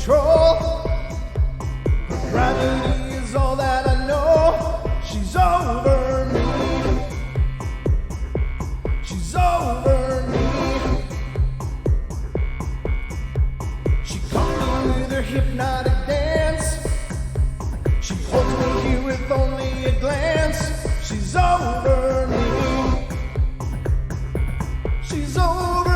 control. Gravity is all that I know. She's over me. She's over me. She comes with her hypnotic dance. She holds me here with only a glance. She's over me. She's over me.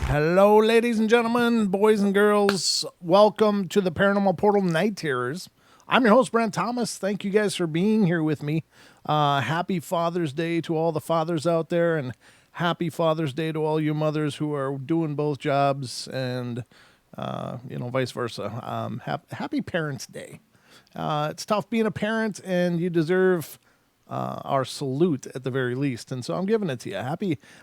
Hello, ladies and gentlemen, boys and girls. Welcome to the Paranormal Portal Night Terrors. I'm your host, Brent Thomas. Thank you guys for being here with me. Happy Father's Day to all the fathers out there, and happy Father's Day to all you mothers who are doing both jobs, and vice versa. Happy Parents' Day. It's tough being a parent, and you deserve our salute at the very least. And so I'm giving it to you.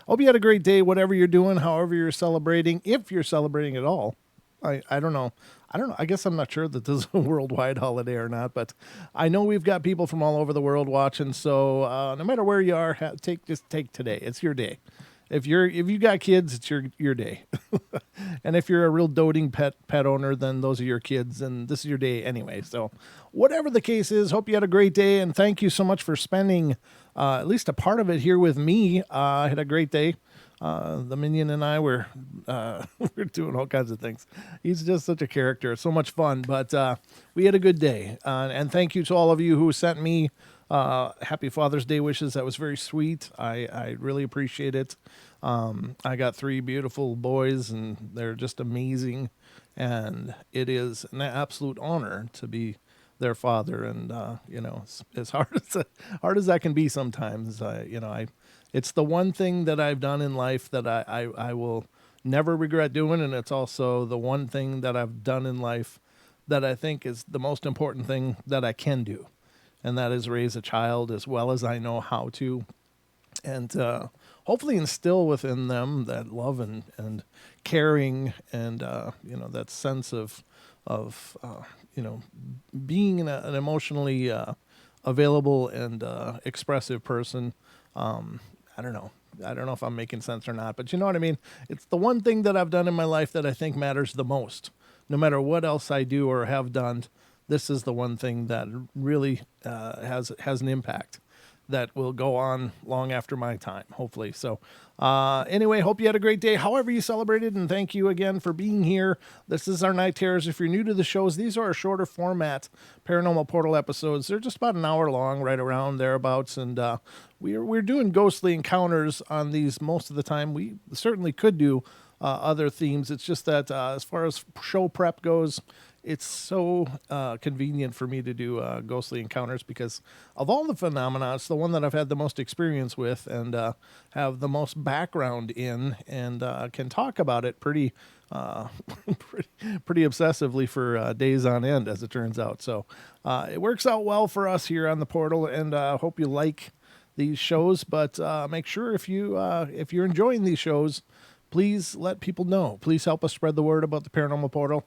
Hope you had a great day, whatever you're doing, however you're celebrating, if you're celebrating at all. I don't know. I guess I'm not sure that this is a worldwide holiday or not, but I know we've got people from all over the world watching. So no matter where you are, just take today. It's your day. If you got kids, it's your day. And if you're a real doting pet owner, then those are your kids, and this is your day anyway. So whatever the case is, hope you had a great day, and thank you so much for spending at least a part of it here with me. I had a great day. The minion and I were we're doing all kinds of things. He's just such a character. It's so much fun, but we had a good day. And thank you to all of you who sent me happy Father's Day wishes. That was very sweet. I really appreciate it. I got 3 beautiful boys, and they're just amazing. And it is an absolute honor to be their father. And, as hard as that can be sometimes, it's the one thing that I've done in life that I will never regret doing. And it's also the one thing that I've done in life that I think is the most important thing that I can do. And that is raise a child as well as I know how to. And hopefully instill within them that love and caring and, that sense of being an emotionally available and expressive person. I don't know if I'm making sense or not, but you know what I mean? It's the one thing that I've done in my life that I think matters the most. No matter what else I do or have done, this is the one thing that really has an impact that will go on long after my time, hopefully. So anyway, hope you had a great day, however you celebrated, and thank you again for being here. This is our Night Terrors. If you're new to the shows, these are our shorter format Paranormal Portal episodes. They're just about an hour long, right around thereabouts, and we're doing ghostly encounters on these most of the time. We certainly could do other themes. It's just that as far as show prep goes, it's so convenient for me to do ghostly encounters because of all the phenomena, it's the one that I've had the most experience with and have the most background in, and can talk about it pretty obsessively for days on end, as it turns out. So it works out well for us here on the portal, and hope you like these shows. But make sure if you're enjoying these shows, please let people know. Please help us spread the word about the Paranormal Portal.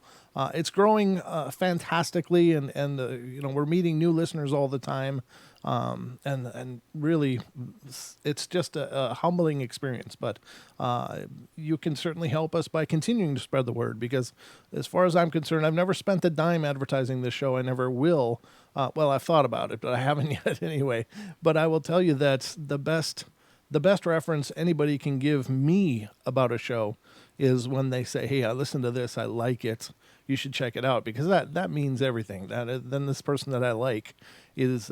It's growing fantastically, and we're meeting new listeners all the time, and really, it's just a humbling experience. But you can certainly help us by continuing to spread the word, because as far as I'm concerned, I've never spent a dime advertising this show. I never will. Well, I've thought about it, but I haven't yet anyway. But I will tell you that the best reference anybody can give me about a show is when they say, hey, I listened to this, I like it, you should check it out, because that means everything. Then this person that I like is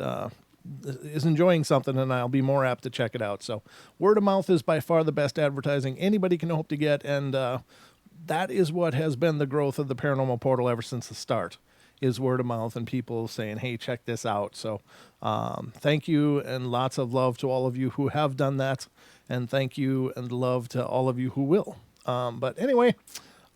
enjoying something, and I'll be more apt to check it out. So word of mouth is by far the best advertising anybody can hope to get, and that is what has been the growth of the Paranormal Portal ever since the start. is word of mouth and people saying, hey, check this out. So thank you and lots of love to all of you who have done that. And thank you and love to all of you who will. But anyway,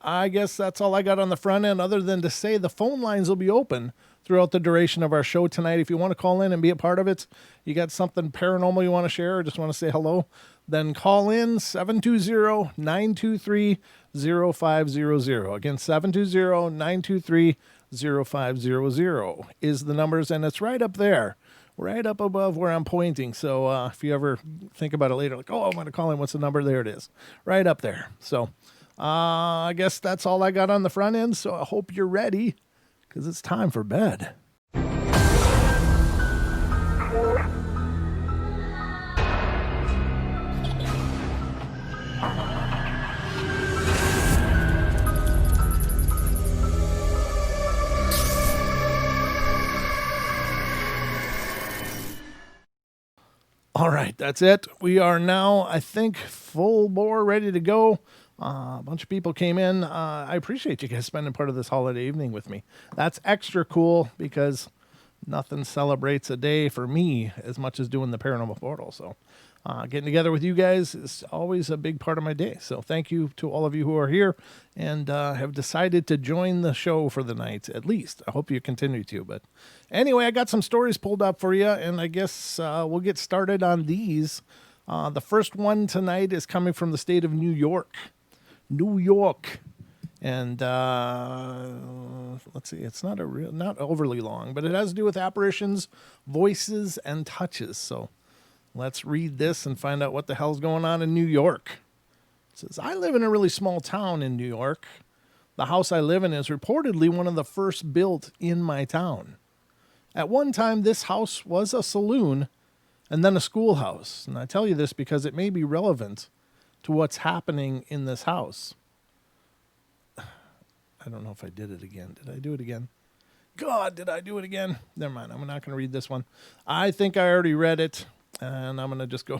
I guess that's all I got on the front end, other than to say the phone lines will be open throughout the duration of our show tonight. If you want to call in and be a part of it, you got something paranormal you want to share or just want to say hello, then call in 720-923-0500. Again, 720-923-0500 is the numbers, and it's right up there, right up above where I'm pointing. So if you ever think about it later, like, oh, I'm going to call in, what's the number? There it is, right up there. So I guess that's all I got on the front end, so I hope you're ready, because it's time for bed. All right, that's it. We are now, I think, full bore, ready to go. A bunch of people came in. I appreciate you guys spending part of this holiday evening with me. That's extra cool because nothing celebrates a day for me as much as doing the Paranormal Portal. So getting together with you guys is always a big part of my day. So thank you to all of you who are here and have decided to join the show for the night, at least. I hope you continue to. But anyway, I got some stories pulled up for you, and I guess we'll get started on these. The first one tonight is coming from the state of New York. New York. And let's see, it's not overly long, but it has to do with apparitions, voices, and touches. So let's read this and find out what the hell's going on in New York. It says, I live in a really small town in New York. The house I live in is reportedly one of the first built in my town. At one time, this house was a saloon and then a schoolhouse. And I tell you this because it may be relevant to what's happening in this house. I don't know if I did it again. Did I do it again? God, did I do it again? Never mind. I'm not going to read this one. I think I already read it, and I'm going to just go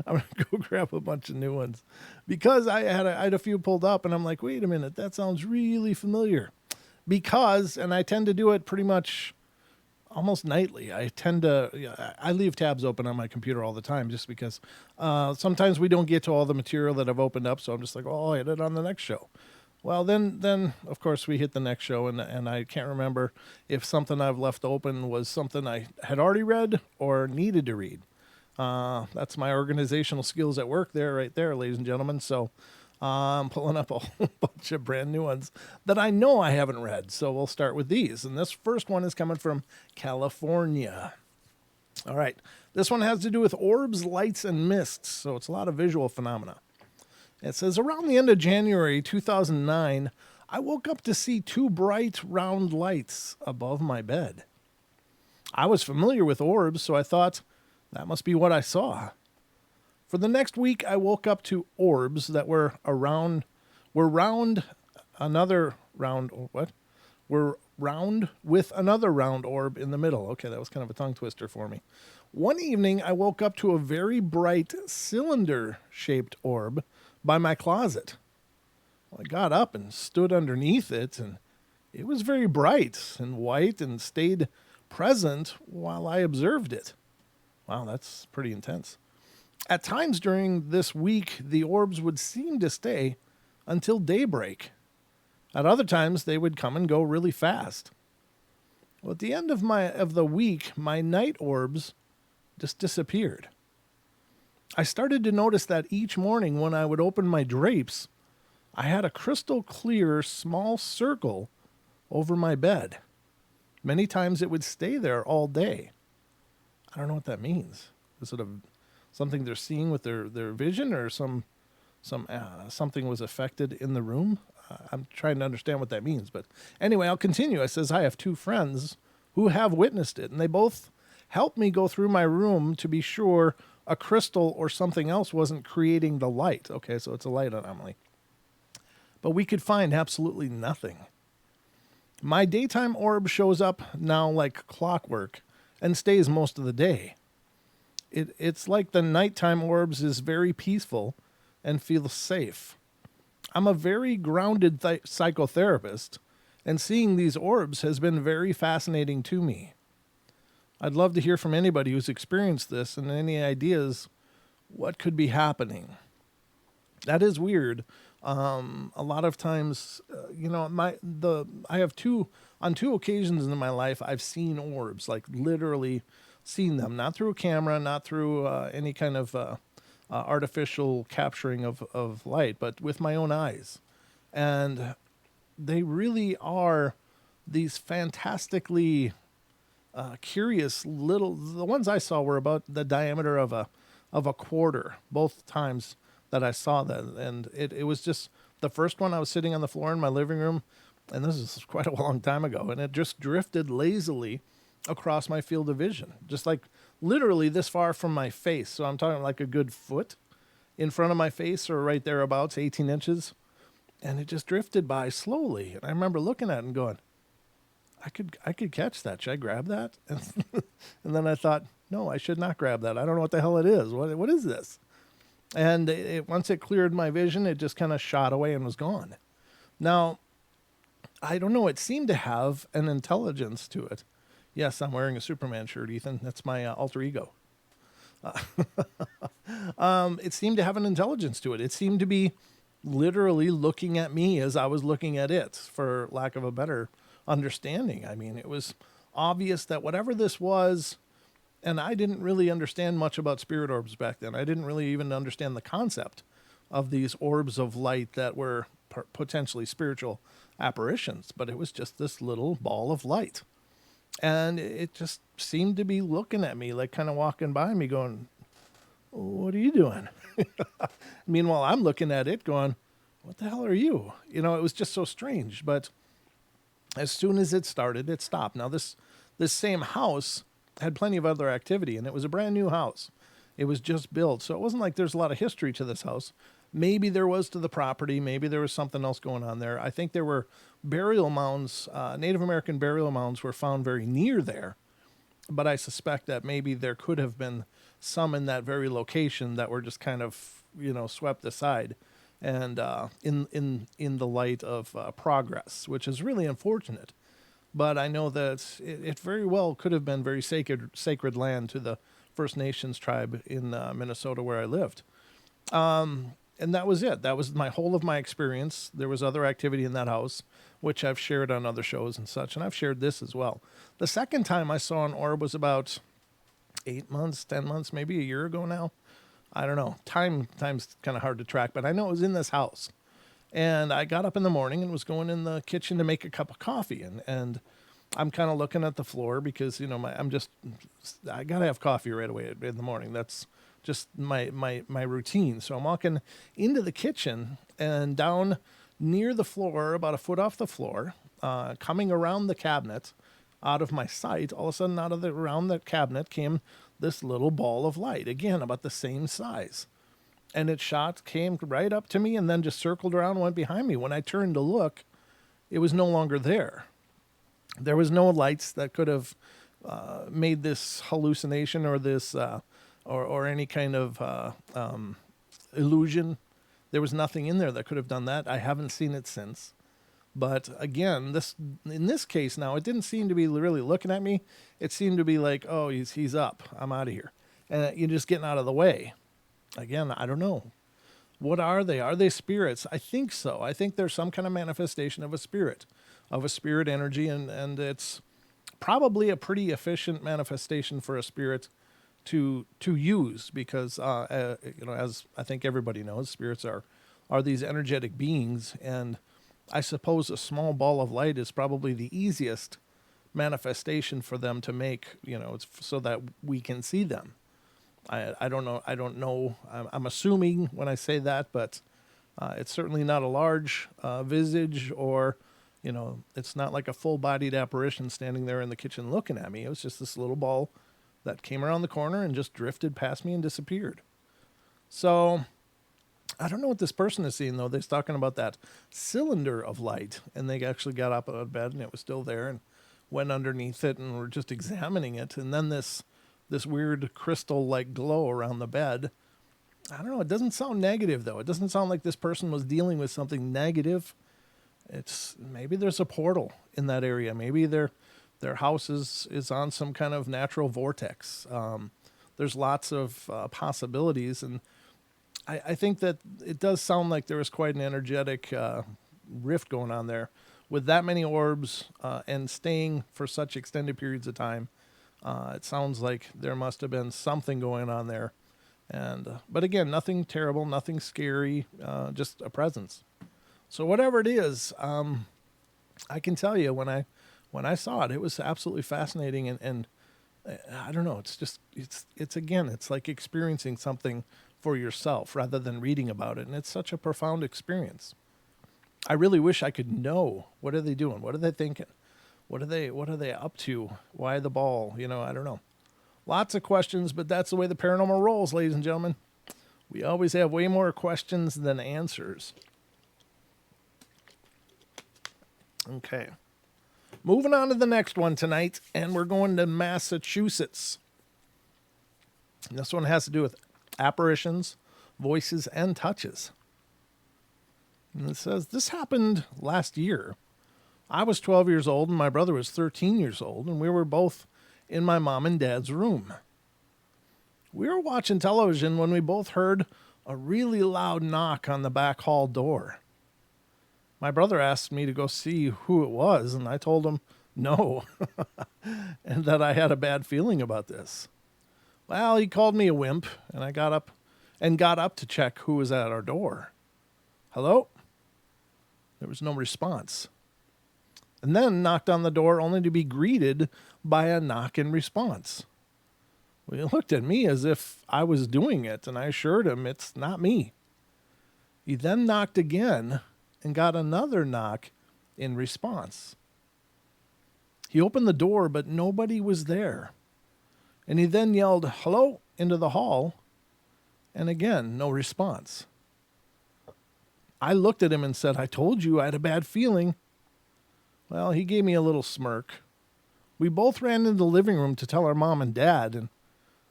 I'm going to go grab a bunch of new ones because I had a few pulled up, and I'm like, wait a minute, that sounds really familiar. And I tend to do it pretty much almost nightly. I leave tabs open on my computer all the time just because sometimes we don't get to all the material that I've opened up, so I'm just like, oh, I'll hit it on the next show. Well, then of course we hit the next show, and I can't remember if something I've left open was something I had already read or needed to read. That's my organizational skills at work right there, ladies and gentlemen. So I'm pulling up a whole bunch of brand new ones that I know I haven't read. So we'll start with these. And this first one is coming from California. All right. This one has to do with orbs, lights, and mists. So it's a lot of visual phenomena. It says, around the end of January 2009, I woke up to see two bright, round lights above my bed. I was familiar with orbs, so I thought that must be what I saw. For the next week, I woke up to orbs that were round with another round orb in the middle. Okay, that was kind of a tongue twister for me. One evening, I woke up to a very bright cylinder-shaped orb by my closet. Well, I got up and stood underneath it, and it was very bright and white and stayed present while I observed it. Wow, that's pretty intense. At times during this week, the orbs would seem to stay until daybreak. At other times, they would come and go really fast. Well, at the end of the week, my night orbs just disappeared. I started to notice that each morning when I would open my drapes, I had a crystal clear small circle over my bed. Many times it would stay there all day. I don't know what that means. Is it something they're seeing with their vision, or something was affected in the room? I'm trying to understand what that means. But anyway, I'll continue. It says, I have two friends who have witnessed it, and they both helped me go through my room to be sure a crystal or something else wasn't creating the light. Okay, so it's a light anomaly. But we could find absolutely nothing. My daytime orb shows up now like clockwork and stays most of the day. It's like the nighttime orbs is very peaceful and feels safe. I'm a very grounded psychotherapist, And seeing these orbs has been very fascinating to me. I'd love to hear from anybody who's experienced this and any ideas what could be happening. That is weird. A lot of times, I have on two occasions in my life I've seen orbs, like literally seen them, not through a camera, not through any kind of artificial capturing of light, but with my own eyes. And they really are these fantastically curious little. The ones I saw were about the diameter of a quarter both times that I saw that, and it was just the first one. I was sitting on the floor in my living room, and this is quite a long time ago, and it just drifted lazily across my field of vision, just like literally this far from my face. So I'm talking like a good foot in front of my face, or right thereabouts, 18 inches, and it just drifted by slowly. And I remember looking at it and going, I could catch that. Should I grab that? And then I thought, no, I should not grab that. I don't know what the hell it is. What is this? And once it cleared my vision, it just kind of shot away and was gone. Now, I don't know. It seemed to have an intelligence to it. Yes, I'm wearing a Superman shirt, Ethan. That's my alter ego. It seemed to have an intelligence to it. It seemed to be literally looking at me as I was looking at it, for lack of a better understanding. I mean, it was obvious that whatever this was, and I didn't really understand much about spirit orbs back then. I didn't really even understand the concept of these orbs of light that were potentially spiritual apparitions, but it was just this little ball of light. And it just seemed to be looking at me, like kind of walking by me going, what are you doing? Meanwhile, I'm looking at it going, what the hell are you? You know, it was just so strange. But as soon as it started, it stopped. Now, this same house had plenty of other activity, and it was a brand new house. It was just built, so it wasn't like there's a lot of history to this house. Maybe there was to the property. Maybe there was something else going on there. I think there were burial mounds, Native American burial mounds were found very near there, but I suspect that maybe there could have been some in that very location that were just kind of, swept aside, and in the light of progress, which is really unfortunate. But I know that it very well could have been very sacred land to the First Nations tribe in Minnesota where I lived. And that was it. That was my whole of my experience. There was other activity in that house, which I've shared on other shows and such, and I've shared this as well. The second time I saw an orb was about 8 months, 10 months, maybe a year ago now. I don't know. Time's kind of hard to track, but I know it was in this house. And I got up in the morning and was going in the kitchen to make a cup of coffee. And I'm kind of looking at the floor because, I got to have coffee right away in the morning. That's just my routine. So I'm walking into the kitchen and down near the floor, about a foot off the floor, coming around the cabinet, out of my sight, all of a sudden around the cabinet came this little ball of light, again, about the same size. And it came right up to me and then just circled around and went behind me. When I turned to look, it was no longer there. There was no lights that could have made this hallucination or this or any kind of illusion. There was nothing in there that could have done that. I haven't seen it since. But again, in this case now, it didn't seem to be really looking at me. It seemed to be like, oh, he's up. I'm out of here. And you're just getting out of the way. Again, I don't know. What are they? Are they spirits? I think so. I think there's some kind of manifestation of a spirit energy, and it's probably a pretty efficient manifestation for a spirit to use because, as I think everybody knows, spirits are these energetic beings, and I suppose a small ball of light is probably the easiest manifestation for them to make, so that we can see them. I don't know. I'm assuming when I say that, but it's certainly not a large visage or, it's not like a full-bodied apparition standing there in the kitchen looking at me. It was just this little ball that came around the corner and just drifted past me and disappeared. So I don't know what this person is seeing, though. They're talking about that cylinder of light, and they actually got up out of bed, and it was still there, and went underneath it and were just examining it. And then this weird crystal-like glow around the bed. I don't know. It doesn't sound negative, though. It doesn't sound like this person was dealing with something negative. It's maybe there's a portal in that area. Maybe their house is on some kind of natural vortex. There's lots of possibilities, and I think that it does sound like there was quite an energetic rift going on there with that many orbs and staying for such extended periods of time. It sounds like there must have been something going on there. And but again, nothing terrible, nothing scary, just a presence. So whatever it is, I can tell you when I saw it, it was absolutely fascinating, and I don't know, it's again, it's like experiencing something for yourself rather than reading about it, and it's such a profound experience. I really wish I could know, what are they doing? What are they thinking? What are they up to? Why the ball? I don't know. Lots of questions, but that's the way the paranormal rolls, ladies and gentlemen. We always have way more questions than answers. Okay. Moving on to the next one tonight, and we're going to Massachusetts. And this one has to do with apparitions, voices, and touches. And it says, this happened last year. I was 12 years old, and my brother was 13 years old, and we were both in my mom and dad's room. We were watching television when we both heard a really loud knock on the back hall door. My brother asked me to go see who it was, and I told him no, and that I had a bad feeling about this. Well, he called me a wimp, and I got up to check who was at our door. Hello? There was no response. And then knocked on the door only to be greeted by a knock in response. Well, he looked at me as if I was doing it, and I assured him it's not me. He then knocked again and got another knock in response. He opened the door, but nobody was there. And he then yelled, hello, into the hall, and again, no response. I looked at him and said, I told you I had a bad feeling. Well, he gave me a little smirk. We both ran into the living room to tell our mom and dad, and,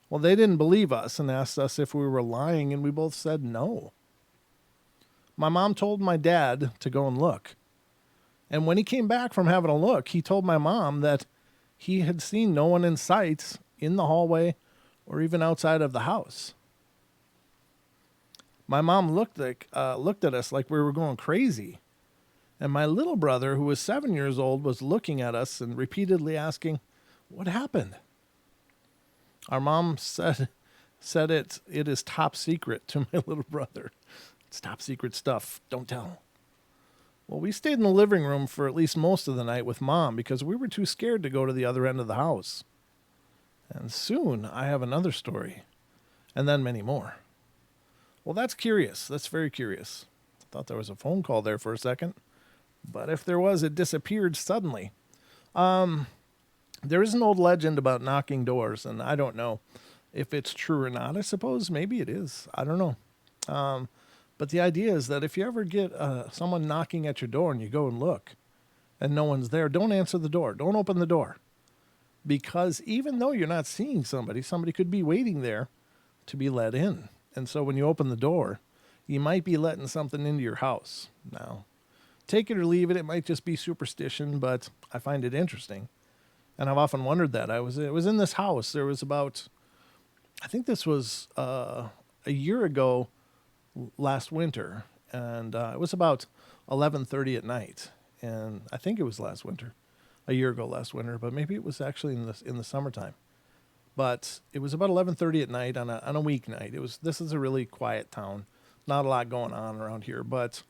well, they didn't believe us and asked us if we were lying, and we both said no. My mom told my dad to go and look. And when he came back from having a look, he told my mom that he had seen no one in sight in the hallway or even outside of the house. My mom looked at us like we were going crazy. And my little brother, who was 7 years old, was looking at us and repeatedly asking, what happened? Our mom said it is top secret to my little brother. It's top secret stuff. Don't tell. Well, we stayed in the living room for at least most of the night with Mom because we were too scared to go to the other end of the house. And soon I have another story, and then many more. Well, that's curious. That's very curious. I thought there was a phone call there for a second, but if there was, it disappeared suddenly. There is an old legend about knocking doors, and I don't know if it's true or not. I suppose maybe it is. I don't know. But the idea is that if you ever get someone knocking at your door and you go and look and no one's there, don't answer the door. Don't open the door. Because even though you're not seeing somebody could be waiting there to be let in. And so when you open the door, you might be letting something into your house. Now, take it or leave it. It might just be superstition, but I find it interesting. And I've often wondered that. It was in this house. There was about, I think this was a year ago, last winter, and it was about 11:30 at night, and I think it was last winter, a year ago last winter, but maybe it was actually in the summertime. But it was about 11:30 at night on a weeknight. This is a really quiet town, not a lot going on around here. But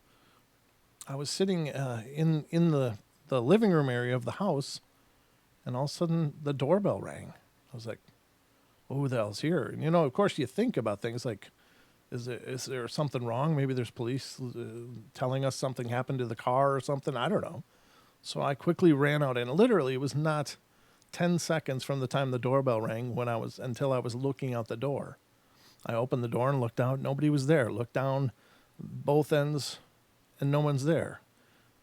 I was sitting in the living room area of the house, and all of a sudden the doorbell rang. I was like, "Oh, who the hell's here?" And of course, you think about things like, Is there something wrong? Maybe there's police telling us something happened to the car or something. I don't know. So I quickly ran out, and literally it was not 10 seconds from the time the doorbell rang until I was looking out the door. I opened the door and looked out. Nobody was there. Looked down both ends, and no one's there.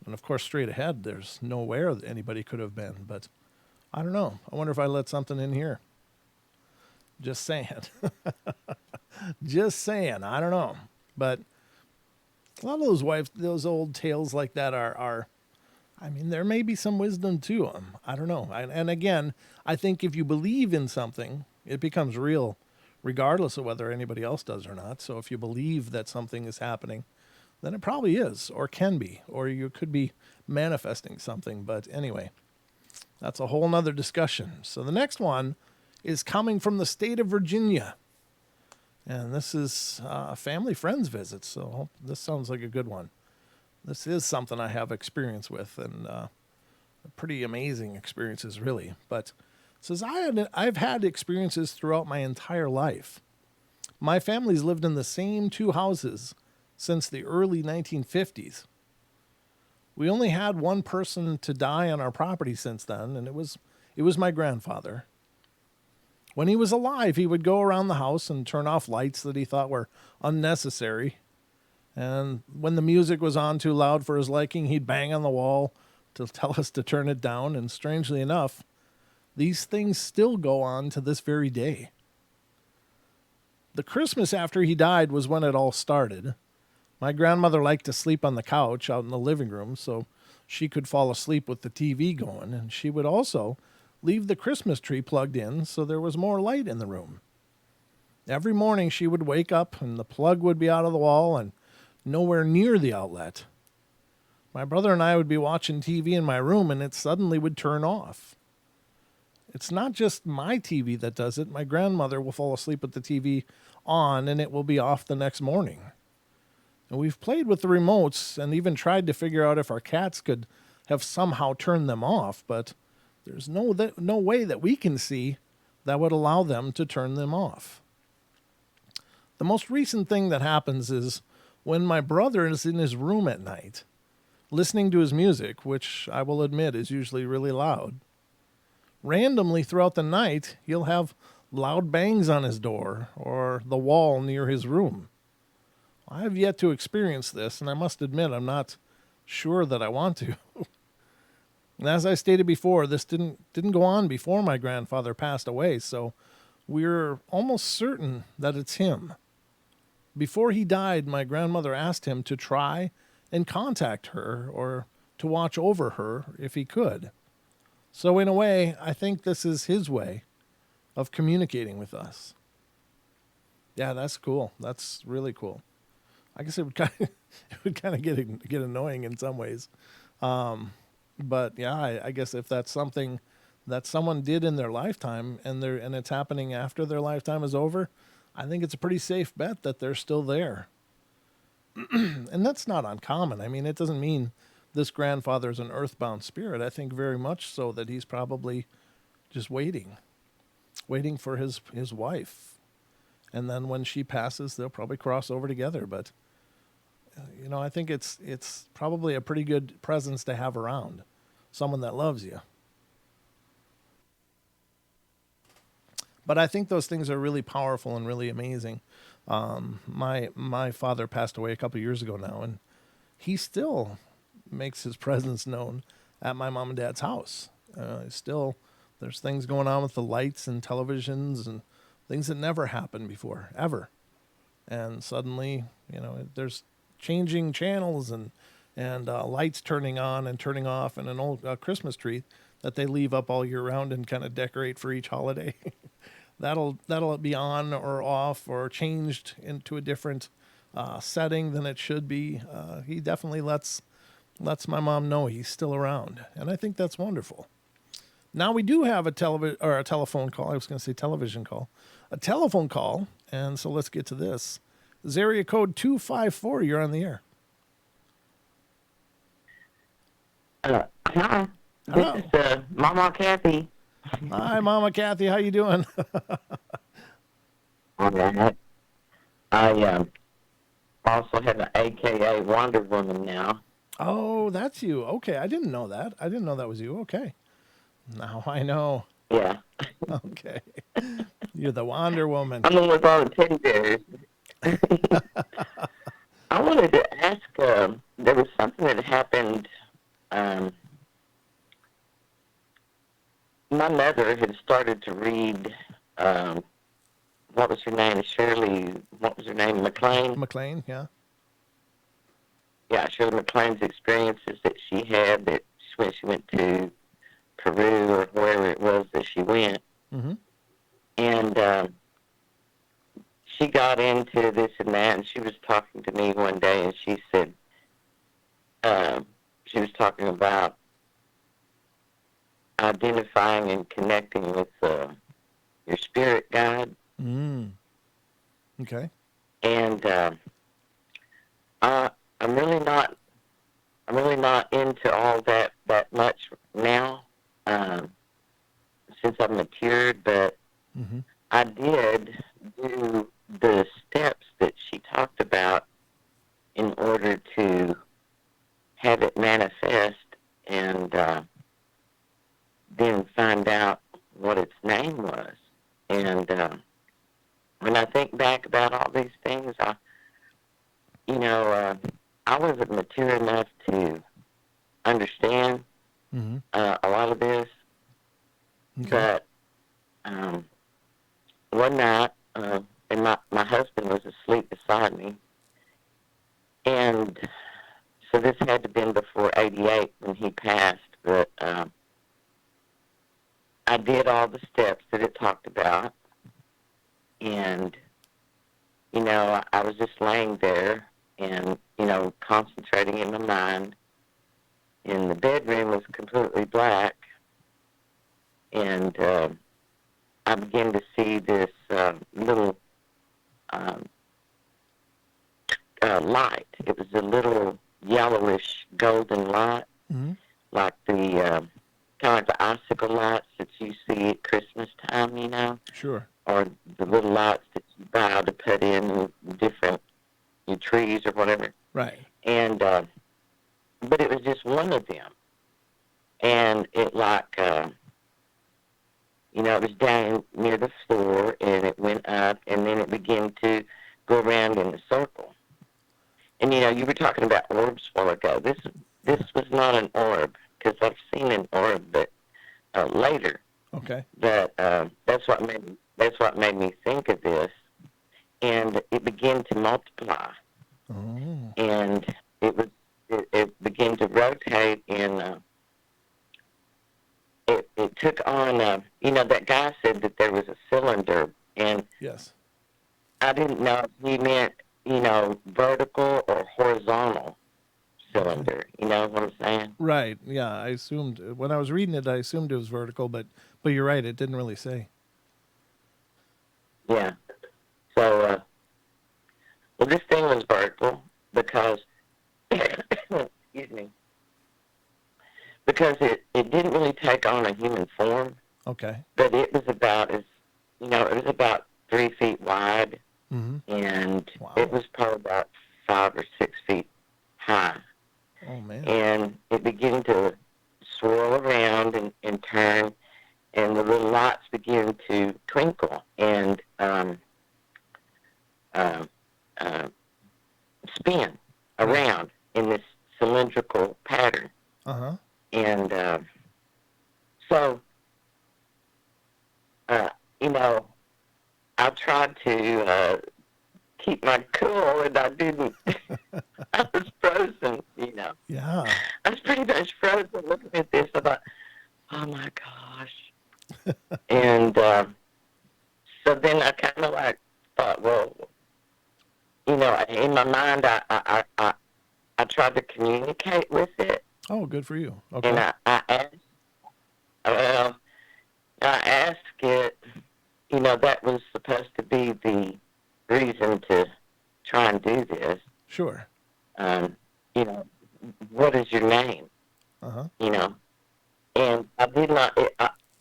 And of course, straight ahead, there's nowhere that anybody could have been. But I don't know. I wonder if I let something in here. Just saying. Just saying. I don't know. But a lot of those old tales like that are I mean, there may be some wisdom to them. I don't know. And again, I think if you believe in something, it becomes real, regardless of whether anybody else does or not. So if you believe that something is happening, then it probably is, or can be, or you could be manifesting something. But anyway, that's a whole nother discussion. So the next one is coming from the state of Virginia. And this is a family friends visit. So this sounds like a good one. This is something I have experience with, and pretty amazing experiences, really. But it says I've had experiences throughout my entire life. My family's lived in the same two houses since the early 1950s. We only had one person to die on our property since then, and it was my grandfather. When he was alive, he would go around the house and turn off lights that he thought were unnecessary. And when the music was on too loud for his liking, he'd bang on the wall to tell us to turn it down. And strangely enough, these things still go on to this very day. The Christmas after he died was when it all started. My grandmother liked to sleep on the couch out in the living room so she could fall asleep with the TV going. And she would also leave the Christmas tree plugged in so there was more light in the room. Every morning she would wake up and the plug would be out of the wall and nowhere near the outlet. My brother and I would be watching TV in my room and it suddenly would turn off. It's not just my TV that does it. My grandmother will fall asleep with the TV on and it will be off the next morning. And we've played with the remotes and even tried to figure out if our cats could have somehow turned them off, but there's no way that we can see that would allow them to turn them off. The most recent thing that happens is when my brother is in his room at night, listening to his music, which I will admit is usually really loud. Randomly throughout the night, he'll have loud bangs on his door or the wall near his room. I have yet to experience this, and I must admit I'm not sure that I want to. And as I stated before, this didn't go on before my grandfather passed away, so we're almost certain that it's him. Before he died, my grandmother asked him to try and contact her or to watch over her if he could. So in a way, I think this is his way of communicating with us. Yeah, that's cool. That's really cool. I guess it would kind of get annoying in some ways. But yeah, I guess if that's something that someone did in their lifetime and it's happening after their lifetime is over, I think it's a pretty safe bet that they're still there. And that's not uncommon. I mean, it doesn't mean this grandfather is an earthbound spirit. I think very much so that he's probably just waiting for his wife. And then when she passes, they'll probably cross over together. But I think it's probably a pretty good presence to have around, someone that loves you. But I think those things are really powerful and really amazing. My father passed away a couple of years ago now, and he still makes his presence known at my mom and dad's house. Still, there's things going on with the lights and televisions and things that never happened before, ever. And suddenly, there's changing channels and lights turning on and turning off, and an old Christmas tree that they leave up all year round and kind of decorate for each holiday. That'll be on or off or changed into a different setting than it should be. He definitely lets my mom know he's still around, and I think that's wonderful. Now we do have a telephone call. I was going to say television call, a telephone call, and so let's get to this. Is area code 254? You're on the air. Hi. This is Mama Kathy. Hi, Mama Kathy. How you doing? All right. I also have an AKA Wonder Woman now. Oh, that's you. Okay, I didn't know that. I didn't know that was you. Okay. Now I know. Yeah. Okay. You're the Wonder Woman. I'm the one with all the teddy bears. I wanted to ask, there was something that happened. My mother had started to read, what was her name? McLean? McLean, yeah. Yeah, Shirley MacLaine's experiences that she had that when she went to Peru or wherever it was that she went. Mm-hmm. And she got into this and that, and she was talking to me one day, and she said, she was talking about identifying and connecting with your spirit guide. Mm. Okay. And I'm really not. I'm really not into all that much now, since I've matured. But Mm-hmm. I did do the steps that she talked about in order to have it manifest, and then find out what its name was. And when I think back about all these things, you know, I wasn't mature enough to understand Mm-hmm. a lot of this, Okay. but one night, and my husband was asleep beside me, and so this had to have been before '88 when he passed, but I did all the steps that it talked about, and, you know, I was just laying there and, you know, concentrating in my mind, and the bedroom was completely black, and I began to see this little um, light. It was a little yellowish golden light, Mm-hmm. like the kind of the icicle lights that you see at Christmas time, you know, Sure. or the little lights that you buy to put in different your trees or whatever. Right. And but it was just one of them, and it like you know, it was down near the floor, and it went up, and then it began to go around in a circle. And you know, you were talking about orbs a while ago. This was not an orb, because I've seen an orb, but later. Okay. But that's what made me think of this, and it began to multiply, Oh. and it began to rotate, and it took on. You know, that guy said that there was a cylinder, and Yes. I didn't know if he meant, you know, vertical or horizontal Okay. cylinder. You know what I'm saying? Right. Yeah. I assumed when I was reading it, I assumed it was vertical, but you're right. It didn't really say. Yeah. So, well, this thing was vertical because, excuse me, because it didn't really take on a human form, Okay. but it was about as, you know, it was about 3 feet wide, Mm-hmm. and it Wow. was probably about 5 or 6 feet high. Oh man. And it began to swirl around and turn, and the little lights began to twinkle and uh, uh, spin Right. around in this cylindrical pattern. Uh huh. And so, uh, you know, I tried to keep my cool, and I didn't. I was frozen, you know. Yeah. I was pretty much frozen looking at this. I thought, oh my gosh. And so then I kind of like thought, well, you know, in my mind, I tried to communicate with it, Oh, good for you. and Okay. I asked, well, I asked it, you know, that was supposed to be the reason to try and do this. Sure. Um, you know, what is your name? Uh huh. You know, and I did not.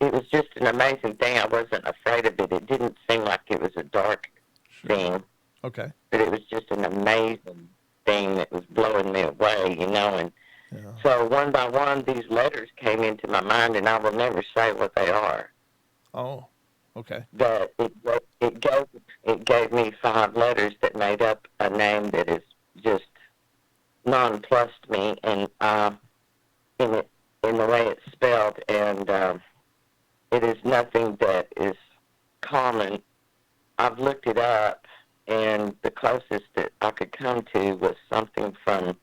It was just an amazing thing. I wasn't afraid of it. It didn't seem like it was a dark Sure. thing, Okay. but it was just an amazing thing that was blowing me away. You know, and Yeah. so one by one, these letters came into my mind, and I will never say what they are. Oh. Okay. But it gave me 5 letters that made up a name that is just nonplussed me, and in it in the way it's spelled, and it is nothing that is common. I've looked it up, and the closest that I could come to was something from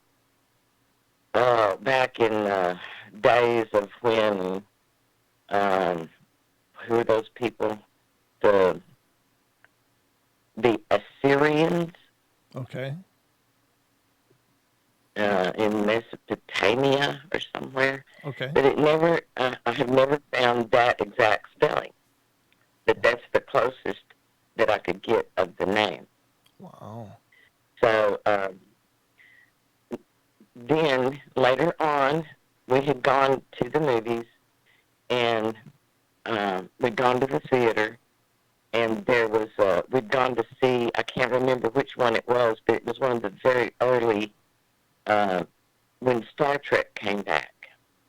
back in days of when, who are those people? The the Assyrians Okay. in Mesopotamia or somewhere. Okay. But it never, I have never found that exact spelling. But that's the closest that I could get of the name. Wow. So then later on, we had gone to the movies and we'd gone to the theater. And there was, we'd gone to see, I can't remember which one it was, but it was one of the very early, uh, when Star Trek came back,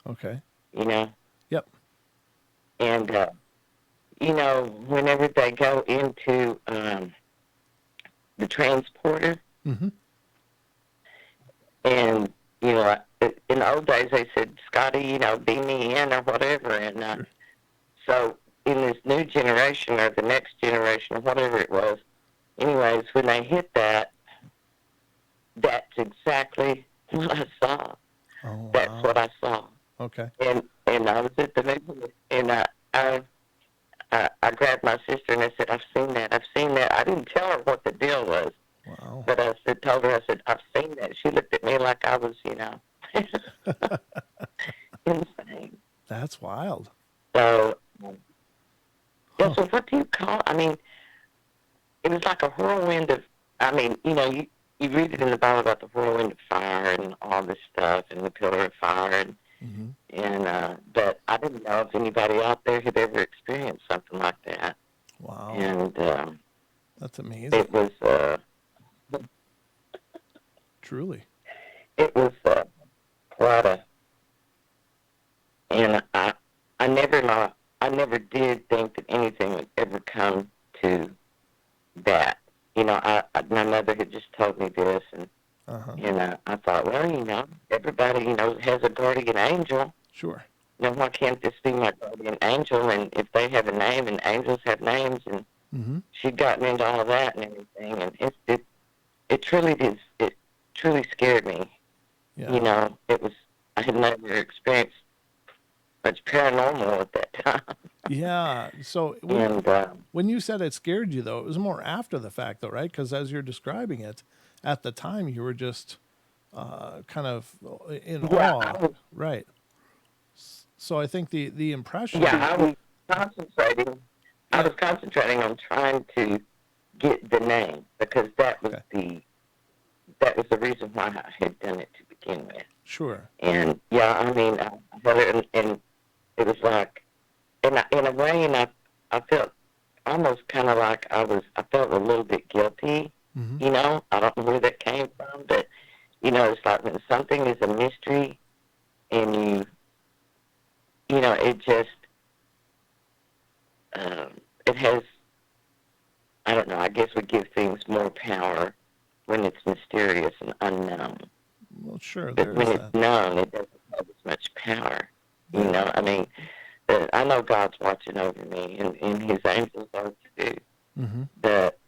Okay. you know? Yep. And, you know, whenever they go into the transporter, Mm-hmm. and, you know, in the old days they said, Scotty, you know, beam me in or whatever. And Sure. so in this new generation or the next generation or whatever it was, anyways, when they hit that, that's exactly what I saw. Oh, That's wow. what I saw. Okay. And I was at the movie, and I grabbed my sister and I said, I've seen that. I've seen that. I didn't tell her what the deal was, Wow. but told her, I said, I've seen that. She looked at me like I was, you know, insane. That's wild. So, yeah, Huh. so what do you call, I mean, it was like a whirlwind of, I mean, you know, you read it in the Bible about the whirlwind of fire and all this stuff and the pillar of fire Mm-hmm. but I didn't know if anybody out there had ever experienced something like that. Wow. And That's amazing. it was Truly. it was quite a, and I never know, I never did think that anything would ever come to that. You know, my mother had just told me this, Uh-huh. and I thought, well, you know, everybody, you know, has a guardian angel. Sure. You know, why can't this be my guardian angel? And if they have a name, and angels have names, and Mm-hmm. she'd gotten into all of that and everything, and it truly is, it truly scared me. You Yeah. know, it was, I had never experienced much paranormal at that time. Yeah. So And when you said it scared you, though, it was more after the fact, though, right? Because as you're describing it, at the time you were just kind of in yeah, awe, right? So I think the impression. I was concentrating. I Yeah. was concentrating on trying to get the name because Okay. that was the reason why I had done it to begin with. Sure. And yeah, I mean, and it was like, in a way, I felt almost kind of like I felt a little bit guilty. Mm-hmm. You know, I don't know where that came from, but you know, it's like when something is a mystery and you know, it just, it has, I don't know, I guess we give things more power when it's mysterious and unknown. Well, sure. But There when is it's that. known, it doesn't have as much power. You Right. know, I mean, I know God's watching over me, and His angels are too. Mm-hmm. But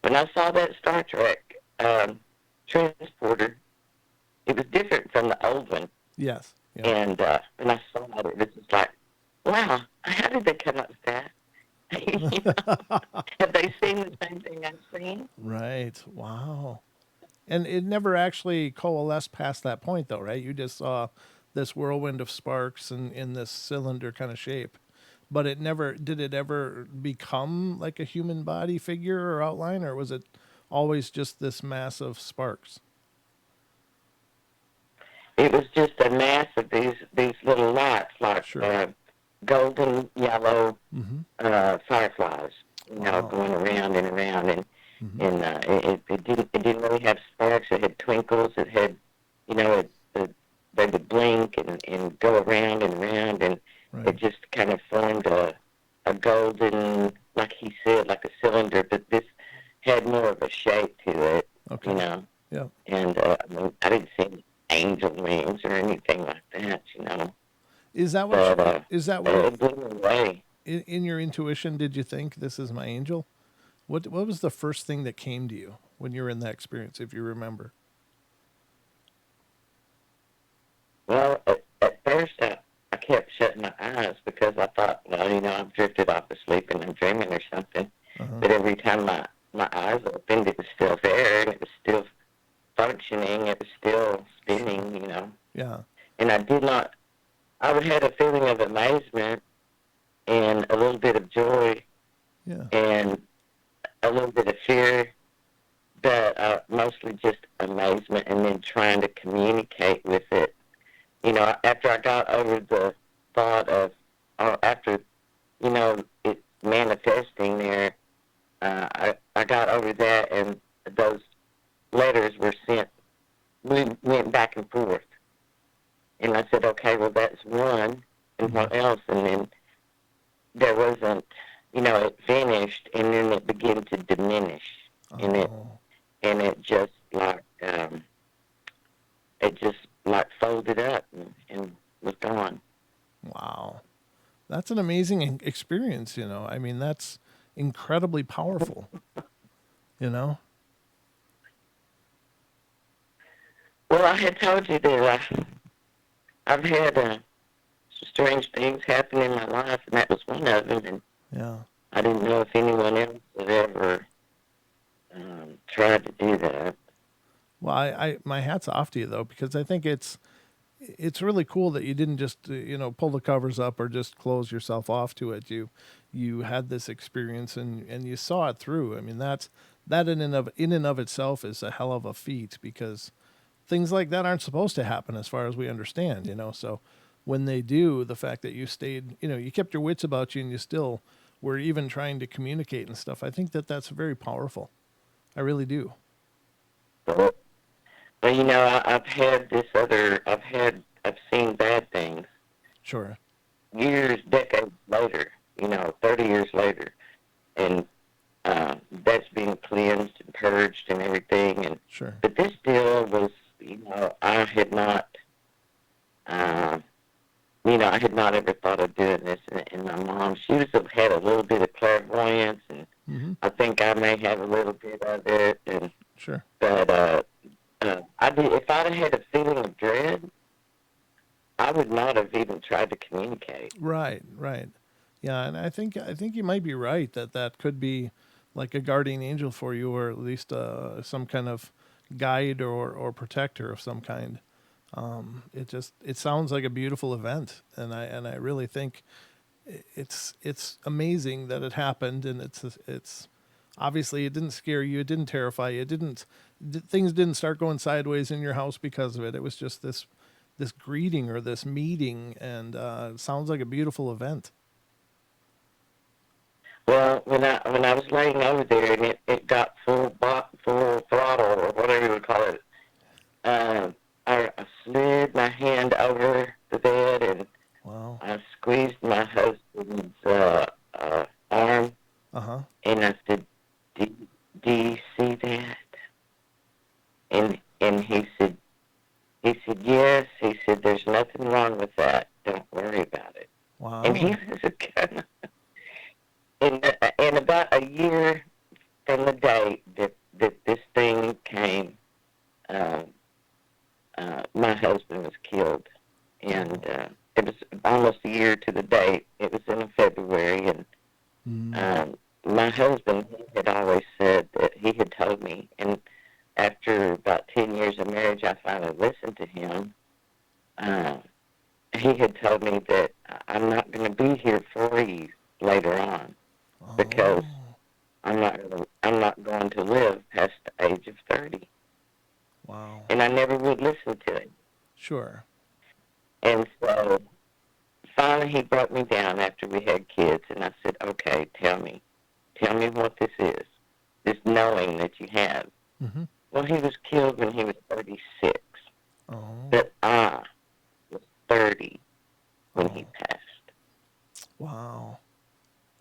when I saw that Star Trek transporter, it was different from the old one. Yes. Yep. And when I saw it, it was just like, wow, how did they come up with that? You know, have they seen the same thing I've seen? Right. Wow. And it never actually coalesced past that point, though, right? You just saw this whirlwind of sparks and in this cylinder kind of shape. But it never did it ever become like a human body figure or outline, or was it always just this mass of sparks? It was just a mass of these little lights, like Sure. golden yellow Mm-hmm. fireflies, you know, Wow. going around and around, Mm-hmm. and it didn't really have sparks. It had twinkles. It had, you know, they would blink and go around and around, and it Right. just kind of formed a golden, like he said, like a cylinder, but this had more of a shape to it, you Okay. know. Yeah. And I mean, I didn't see any angel wings or anything like that, you know. Is that what But you, is that what it blew me away. in your intuition did you think this is my angel? What was the first thing that came to you when you were in that experience, if you remember? Well, at first I kept shutting my eyes because I thought, well, I've drifted off to sleep and I'm dreaming or something. Uh-huh. But every time my eyes opened, it was still there and it was still functioning. It was still Sure. spinning. Yeah. And I had a feeling of amazement and a little bit of joy Yeah. and a little bit of fear, but mostly just amazement and then trying to communicate with it. After I got over the thought of, or after, it manifesting there, I got over that and those letters were sent, we went back and forth. And I said, okay, well, that's one, and Mm-hmm. what else? And then there wasn't, it finished, and then it began to diminish, and it Oh, and it just like folded up and was gone. wow. That's an amazing experience, I mean, that's incredibly powerful, you know? Well, I had told you that I've had some strange things happen in my life, and that was one of them. And Yeah. I didn't know if anyone else had ever tried to do that. Well, my hat's off to you though, because I think it's really cool that you didn't just pull the covers up or just close yourself off to it. You had this experience and you saw it through. I mean, that in and of itself is a hell of a feat because things like that aren't supposed to happen as far as we understand. So when they do, the fact that you stayed, you kept your wits about you and you still were even trying to communicate and stuff. I think that that's very powerful. I really do. But, I've had I've seen bad things Sure. years, decades later, 30 years later. And that's been cleansed and purged and everything. Sure. But this deal was, I had not, uh, I had not ever thought of doing this. And my mom, had a little bit of clairvoyance, and Mm-hmm. I think I may have a little bit of it. And Sure. but I did. If I'd have had a feeling of dread, I would not have even tried to communicate. Right, right. Yeah, and I think you might be right that that could be like a guardian angel for you, or at least some kind of guide or protector of some kind. It sounds like a beautiful event, and I really think it's amazing that it happened, and it's obviously it didn't scare you, it didn't terrify you, things didn't start going sideways in your house because of it. It was just this greeting or this meeting, and it sounds like a beautiful event. Well, when I was laying over there and it got full throttle or whatever you would call it, uh, I slid my hand over the bed and Wow. I squeezed my husband's arm Uh huh. and I said, "Do, do you see that?" And he said yes. He said, "There's nothing wrong with that. Don't worry about it." And he Wow. was a kind of, in about a year from the day that this thing came, uh, my husband was killed, and Oh. it was almost a year to the date. It was in February, and Mm. um, my husband he had always said that he had told me, and after about 10 years of marriage, I finally listened to him. Uh, he had told me that I'm not going to be here for you later on because Oh. I'm not going to live past the age of 30. Wow. And I never would listen to him. Sure. And so finally he broke me down after we had kids, and I said, okay, tell me what this is, this knowing that you have. Mm-hmm. Well, he was killed when he was 36, Oh. but I was 30 when he Oh. passed. Wow.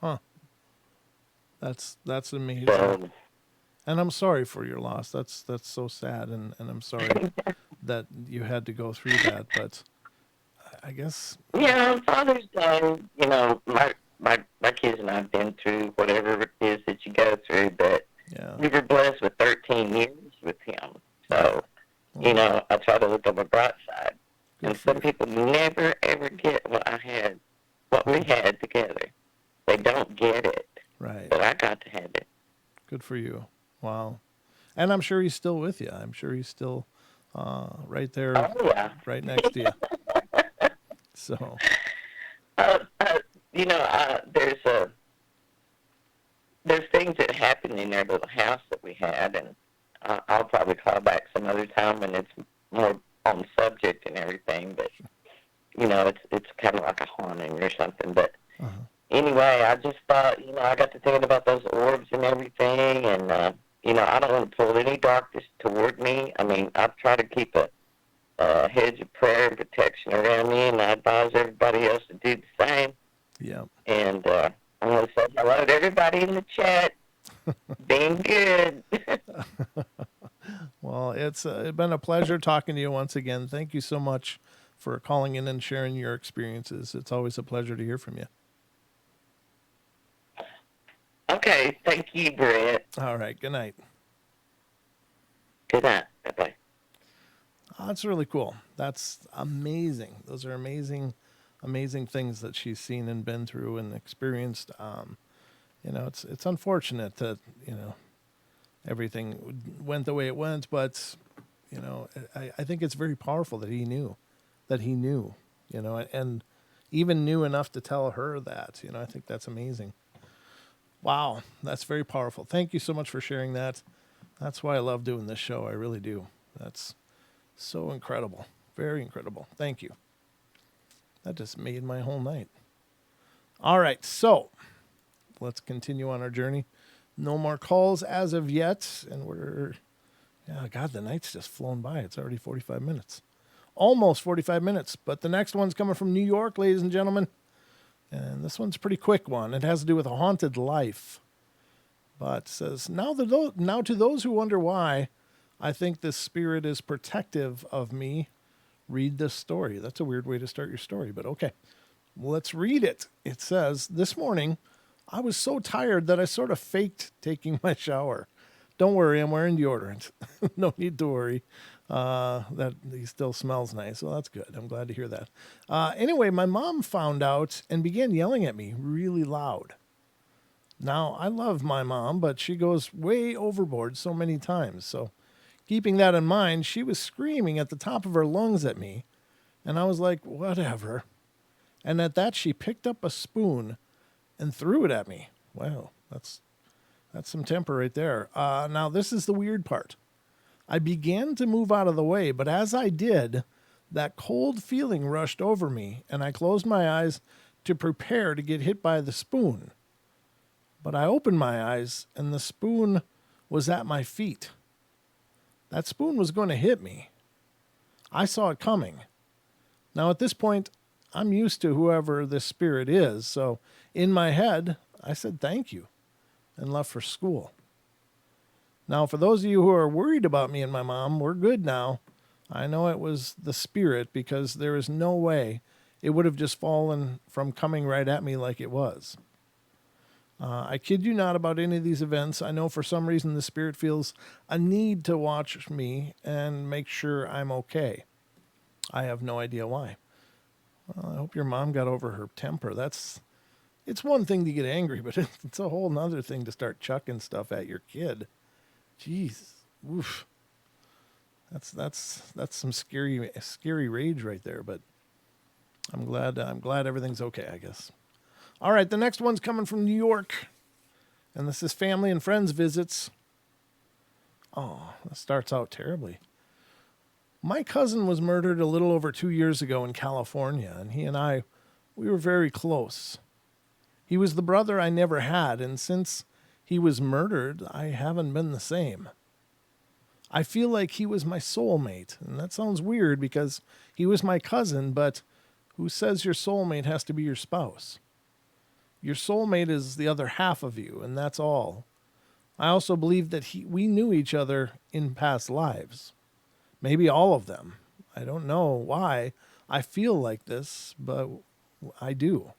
Huh. That's amazing. So, And I'm sorry for your loss. That's so sad, and I'm sorry that you had to go through that. But I guess, Father's Day, my kids and I have been through whatever it is that you go through, but yeah, we were blessed with 13 years with him. yeah. So, Well, I try to look on the bright side. good And for you. people never ever get what we had together. They don't get it, Right. but I got to have it. Good for you. Wow. And I'm sure he's still with you. I'm sure he's still right there, Oh yeah. right next to you. So, Uh, uh, there's things that happen in our little house that we had, and I'll probably call back some other time when it's more on subject and everything. But it's kind of like a haunting or something. But uh anyway, I just thought, I got to thinking about those orbs and everything, and I don't want to pull any darkness toward me. I mean, I try to keep a hedge of prayer and protection around me, and I advise everybody else to do the same. yeah. And I want to say hello to everybody in the chat. Being good. Well, it's been a pleasure talking to you once again. Thank you so much for calling in and sharing your experiences. It's always a pleasure to hear from you. Okay, thank you, Brett. All right. Good night. Good night. Bye-bye. Oh, that's really cool. That's amazing. Those are amazing, amazing things that she's seen and been through and experienced. It's unfortunate that everything went the way it went, but I think it's very powerful that he knew, and even knew enough to tell her that. I think that's amazing. Wow, that's very powerful. Thank you so much for sharing that. That's why I love doing this show. I really do. That's so incredible. Very incredible. Thank you. That just made my whole night. All right, so let's continue on our journey. No more calls as of yet, and God, the night's just flown by. It's already 45 minutes. Almost 45 minutes, but the next one's coming from New York, ladies and gentlemen. And this one's a pretty quick one. It has to do with a haunted life. But it says, now to those who wonder why I think this spirit is protective of me, read this story. That's a weird way to start your story, but okay. Let's read it. It says, this morning, I was so tired that I sort of faked taking my shower. Don't worry, I'm wearing deodorant. No need to worry. That he still smells nice. Well, that's good. I'm glad to hear that. Anyway, my mom found out and began yelling at me really loud. Now, I love my mom, but she goes way overboard so many times. So, keeping that in mind, she was screaming at the top of her lungs at me. And I was like, whatever. And at that, she picked up a spoon and threw it at me. Wow, that's some temper right there. Now, this is the weird part. I began to move out of the way, but as I did, that cold feeling rushed over me, and I closed my eyes to prepare to get hit by the spoon. But I opened my eyes, and the spoon was at my feet. That spoon was going to hit me. I saw it coming. Now, at this point, I'm used to whoever this spirit is, so in my head, I said thank you and left for school. Now, for those of you who are worried about me and my mom, we're good now. I know it was the spirit because there is no way it would have just fallen from coming right at me like it was. I kid you not about any of these events. I know for some reason the spirit feels a need to watch me and make sure I'm okay. I have no idea why. Well, I hope your mom got over her temper. It's one thing to get angry, but it's a whole nother thing to start chucking stuff at your kid. Jeez. Oof. That's some scary rage right there, but I'm glad everything's okay, I guess. All right, the next one's coming from New York, and this is family and friends visits. Oh, that starts out terribly. My cousin was murdered a little over 2 years ago in California, and he and I, we were very close. He was the brother I never had, and since he was murdered, I haven't been the same. I feel like he was my soulmate, and that sounds weird because he was my cousin, but who says your soulmate has to be your spouse? Your soulmate is the other half of you, and that's all. I also believe that we knew each other in past lives. Maybe all of them. I don't know why I feel like this, but I do.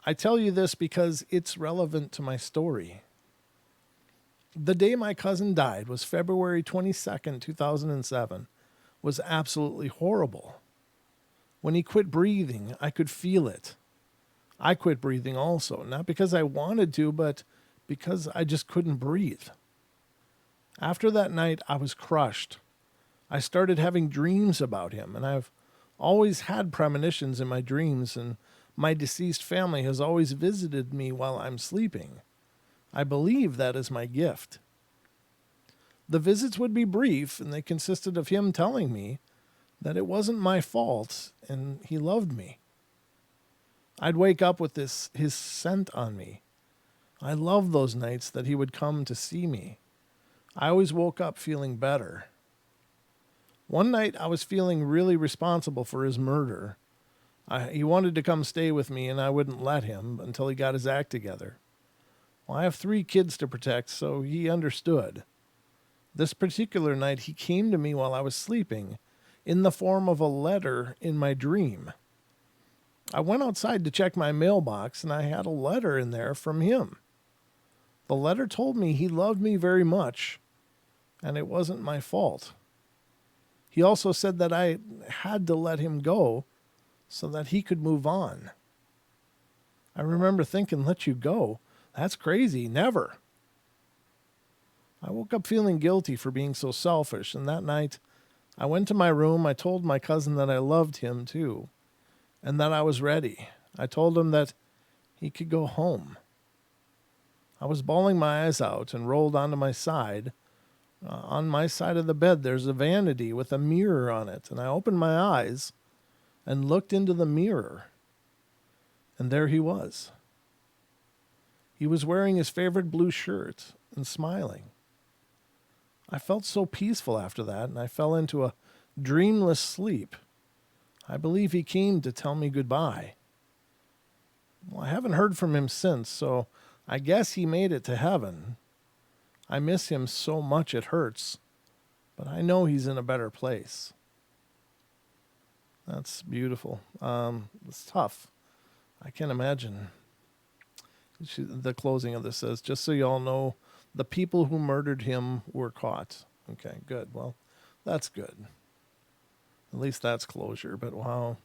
I tell you this because it's relevant to my story. The day my cousin died was February 22nd, 2007, was absolutely horrible. When he quit breathing, I could feel it. I quit breathing also, not because I wanted to, but because I just couldn't breathe. After that night, I was crushed. I started having dreams about him, and I've always had premonitions in my dreams, and my deceased family has always visited me while I'm sleeping. I believe that is my gift. The visits would be brief, and they consisted of him telling me that it wasn't my fault and he loved me. I'd wake up with his scent on me. I loved those nights that he would come to see me. I always woke up feeling better. One night I was feeling really responsible for his murder. He wanted to come stay with me, and I wouldn't let him until he got his act together. Well, I have 3 kids to protect, so he understood. This particular night, he came to me while I was sleeping in the form of a letter in my dream. I went outside to check my mailbox, and I had a letter in there from him. The letter told me he loved me very much, and it wasn't my fault. He also said that I had to let him go so that he could move on. I remember thinking, let you go? That's crazy. Never. I woke up feeling guilty for being so selfish, and that night I went to my room. I told my cousin that I loved him too, and that I was ready. I told him that he could go home. I was bawling my eyes out and rolled onto my side. On my side of the bed, there's a vanity with a mirror on it, and I opened my eyes and looked into the mirror, and there he was. He was wearing his favorite blue shirt and smiling. I felt so peaceful after that, and I fell into a dreamless sleep. I believe he came to tell me goodbye. Well, I haven't heard from him since, so I guess he made it to heaven. I miss him so much it hurts, but I know he's in a better place. That's beautiful. It's tough. I can't imagine. The closing of this says, just so you all know, the people who murdered him were caught. Okay, good. Well, that's good. At least that's closure. But wow.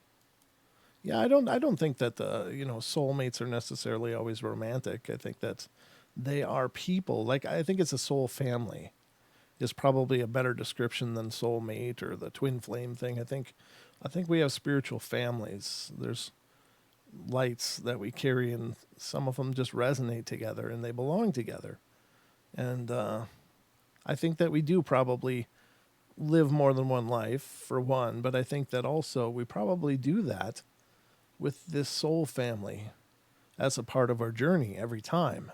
Yeah, I don't think that soulmates are necessarily always romantic. I think that they are people. Like, I think it's a soul family is probably a better description than soulmate or the twin flame thing. I think we have spiritual families. There's lights that we carry, and some of them just resonate together and they belong together. And I think that we do probably live more than one life, for one, but I think that also we probably do that with this soul family as a part of our journey every time.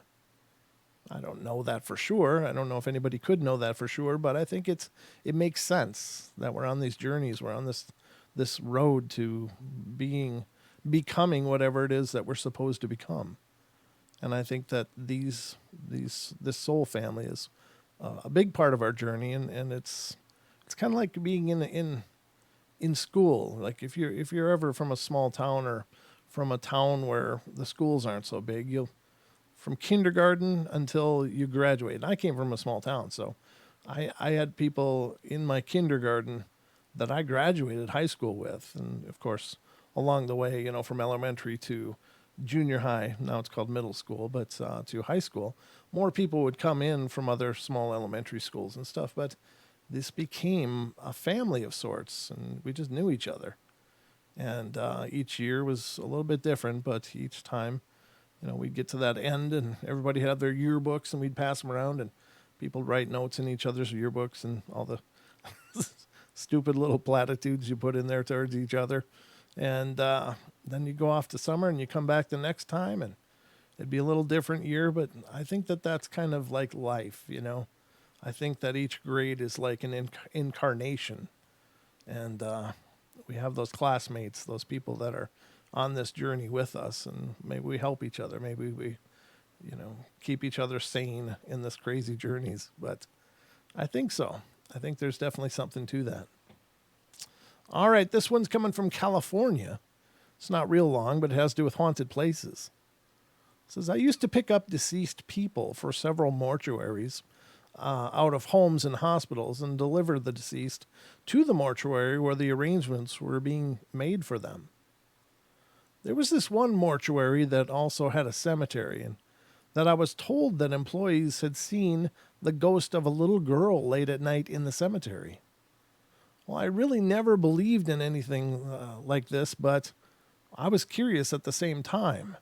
I don't know that for sure. I don't know if anybody could know that for sure, but I think it makes sense that we're on these journeys. We're on this road to becoming whatever it is that we're supposed to become. And I think that this soul family is a big part of our journey, and it's kind of like being in school. Like if you're ever from a small town or from a town where the schools aren't so big, you'll from kindergarten until you graduate. And I came from a small town, so I had people in my kindergarten that I graduated high school with, and of course along the way, from elementary to junior high, now it's called middle school, but to high school, more people would come in from other small elementary schools and stuff. But this became a family of sorts, and we just knew each other. And each year was a little bit different, but each time, we'd get to that end, and everybody had their yearbooks, and we'd pass them around, and people would write notes in each other's yearbooks and all the stupid little platitudes you put in there towards each other. And then you go off to summer, and you come back the next time, and it'd be a little different year. But I think that that's kind of like life, I think that each grade is like an incarnation. And we have those classmates, those people that are on this journey with us, and maybe we help each other. Maybe we, keep each other sane in this crazy journeys. But I think so. I think there's definitely something to that. All right, this one's coming from California. It's not real long, but it has to do with haunted places. It says, I used to pick up deceased people for several mortuaries. out of homes and hospitals and deliver the deceased to the mortuary where the arrangements were being made for them. There was this one mortuary that also had a cemetery, and that I was told that employees had seen the ghost of a little girl late at night in the cemetery. Well, I really never believed in anything like this, but I was curious at the same time.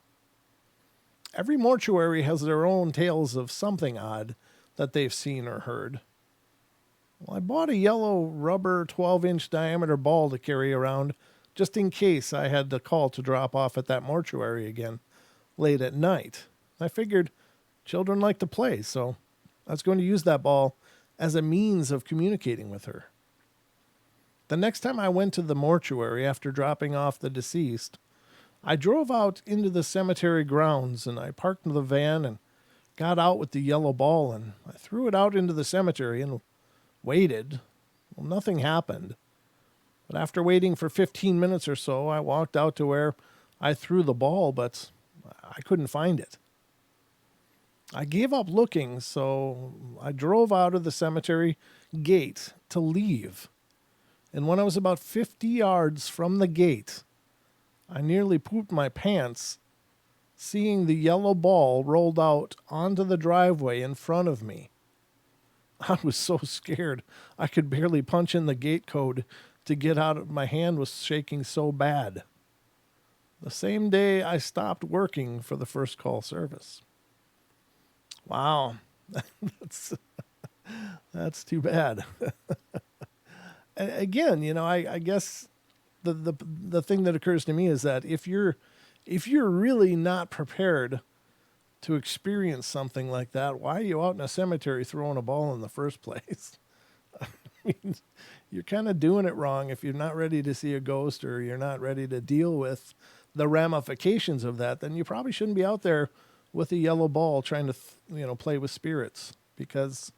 Every mortuary has their own tales of something odd that they've seen or heard. Well, I bought a yellow rubber 12-inch diameter ball to carry around just in case I had to call to drop off at that mortuary again late at night. I figured children like to play, so I was going to use that ball as a means of communicating with her. The next time I went to the mortuary after dropping off the deceased, I drove out into the cemetery grounds and I parked the van and got out with the yellow ball and I threw it out into the cemetery and waited. Well, nothing happened. But after waiting for 15 minutes or so, I walked out to where I threw the ball, but I couldn't find it. I gave up looking, so I drove out of the cemetery gate to leave. And when I was about 50 yards from the gate, I nearly pooped my pants seeing the yellow ball rolled out onto the driveway in front of me. I was so scared I could barely punch in the gate code to get out. My hand was shaking so bad. The same day I stopped working for the first call service. Wow. That's too bad. Again, I guess the thing that occurs to me is that if you're really not prepared to experience something like that, why are you out in a cemetery throwing a ball in the first place? I mean, you're kind of doing it wrong if you're not ready to see a ghost or you're not ready to deal with the ramifications of that. Then you probably shouldn't be out there with a yellow ball trying to play with spirits, because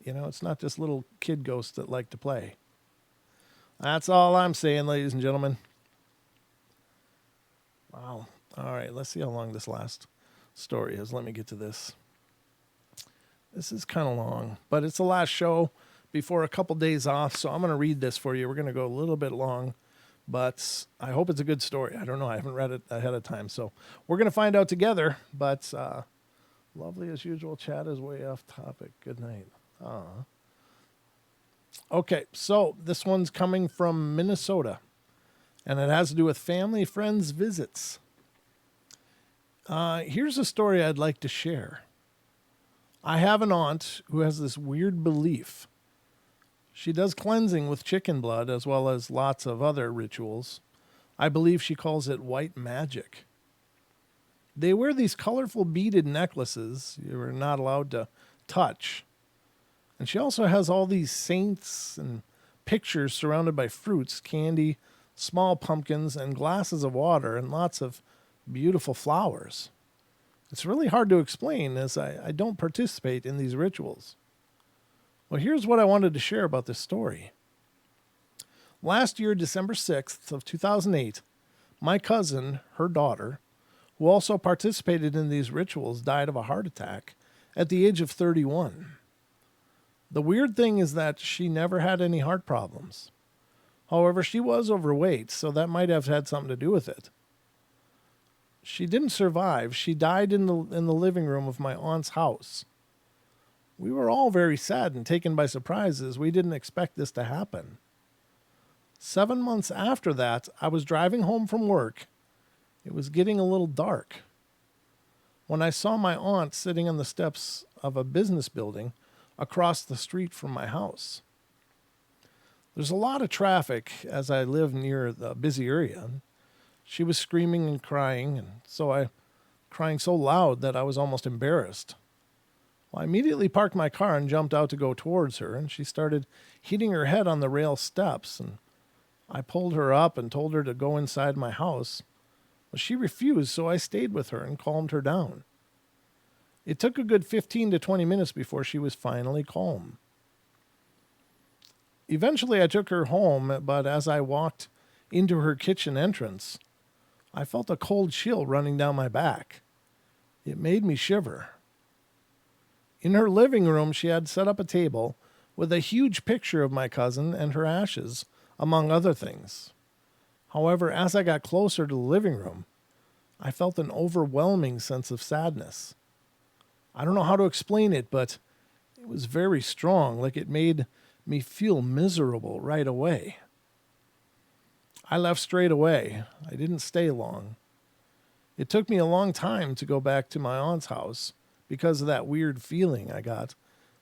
it's not just little kid ghosts that like to play. That's all I'm saying, ladies and gentlemen. Wow. All right, let's see how long this last story is. Let me get to this. This is kind of long, but it's the last show before a couple days off, so I'm going to read this for you. We're going to go a little bit long, but I hope it's a good story. I don't know. I haven't read it ahead of time, so we're going to find out together. But lovely as usual. Chat is way off topic. Good night. Okay, so this one's coming from Minnesota, and it has to do with family, friends, visits. Here's a story I'd like to share. I have an aunt who has this weird belief. She does cleansing with chicken blood as well as lots of other rituals. I believe she calls it white magic. They wear these colorful beaded necklaces you're not allowed to touch. And she also has all these saints and pictures surrounded by fruits, candy, small pumpkins, and glasses of water, and lots of beautiful flowers. It's really hard to explain as I don't participate in these rituals. Well, here's what I wanted to share about this story. Last year, December 6th of 2008, my cousin, her daughter, who also participated in these rituals, died of a heart attack at the age of 31. The weird thing is that she never had any heart problems. However, she was overweight, so that might have had something to do with it. She didn't survive. She died in the living room of my aunt's house. We were all very sad and taken by surprise as we didn't expect this to happen. 7 months after that, I was driving home from work. It was getting a little dark when I saw my aunt sitting on the steps of a business building across the street from my house. There's a lot of traffic as I live near the busy area. She was screaming and crying, crying so loud that I was almost embarrassed. Well, I immediately parked my car and jumped out to go towards her, and she started hitting her head on the rail steps, and I pulled her up and told her to go inside my house. Well, she refused, so I stayed with her and calmed her down. It took a good 15 to 20 minutes before she was finally calm. Eventually, I took her home, but as I walked into her kitchen entrance, I felt a cold chill running down my back. It made me shiver. In her living room, she had set up a table with a huge picture of my cousin and her ashes, among other things. However, as I got closer to the living room, I felt an overwhelming sense of sadness. I don't know how to explain it, but it was very strong, like it made me feel miserable right away. I left straight away. I didn't stay long. It took me a long time to go back to my aunt's house because of that weird feeling I got